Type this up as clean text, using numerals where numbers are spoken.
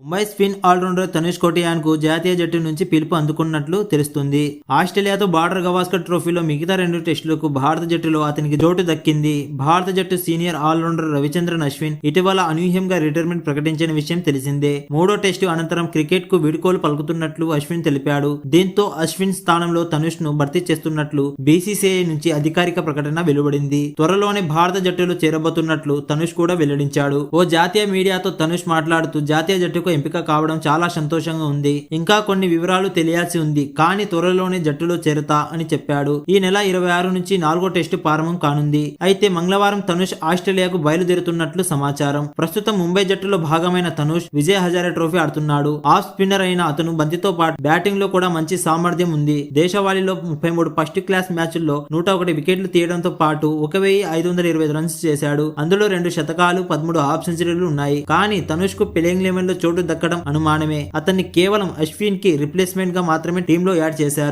Mumbai spin allrounder Tanush కోటియాన్ కు జాతీయ జట్టు నుంచి పిలుపు అందుకున్నట్లు తెలుస్తుంది. ఆస్ట్రేలియాతో బార్డర్ గవాస్కర్ ట్రోఫీలో మిగతా 2 టెస్టులకు భారత జట్టులో అతనికి చోటు దక్కింది. భారత జట్టు సీనియర్ ఆల్రౌండర్ రవిచంద్రన్ అశ్విన్ ఇటీవల అనూహ్యంగా రిటైర్మెంట్ ప్రకటించిన విషయం తెలిసిందే. 3వ టెస్టు అనంతరం క్రికెట్ కు వీడ్కోలు పలుకుతున్నట్లు అశ్విన్ తెలిపాడు. దీంతో అశ్విన్ స్థానంలో తనుష్ ను భర్తీ చేస్తున్నట్లు బీసీసీఐ నుంచి అధికారిక ప్రకటన వెలువడింది. త్వరలోనే భారత జట్టులో చేరబోతున్నట్లు తనుష్ కూడా వెల్లడించాడు. ఓ జాతీయ మీడియాతో తనుష్ మాట్లాడుతూ జాతీయ జట్టుకు ఎంపిక కావడం చాలా సంతోషంగా ఉంది. ఇంకా కొన్ని వివరాలు తెలియాల్సి ఉంది, కానీ త్వరలోనే జట్టులో చేరతా అని చెప్పాడు. ఈ నెల 26 నుంచి 4వ టెస్టు ప్రారంభం కానుంది. అయితే మంగళవారం తనుష్ ఆస్ట్రేలియాకు బయలుదేరుతున్నట్లు సమాచారం. ప్రస్తుతం ముంబై జట్టులో భాగమైన తనుష్ విజయ్ హజారే ట్రోఫీ ఆడుతున్నాడు. ఆఫ్ స్పిన్నర్ అయిన అతను బంతితో పాటు బ్యాటింగ్ లో కూడా మంచి సామర్థ్యం ఉంది. దేశవాళీలో 33 ఫస్ట్ క్లాస్ మ్యాచ్ల్లో 101 వికెట్లు తీయడంతో పాటు 1525 రన్స్ చేశాడు. అందులో 2 శతకాలు, 13 హాఫ్ సెంచరీలు ఉన్నాయి. కానీ తనుష్ కు ప్లేయింగ్ లెవెన్ లో చోటు దక్కడం అనుమానమే. అతన్ని కేవలం అశ్విన్ కి రిప్లేస్మెంట్ గా మాత్రమే టీంలో యాడ్ చేశారు.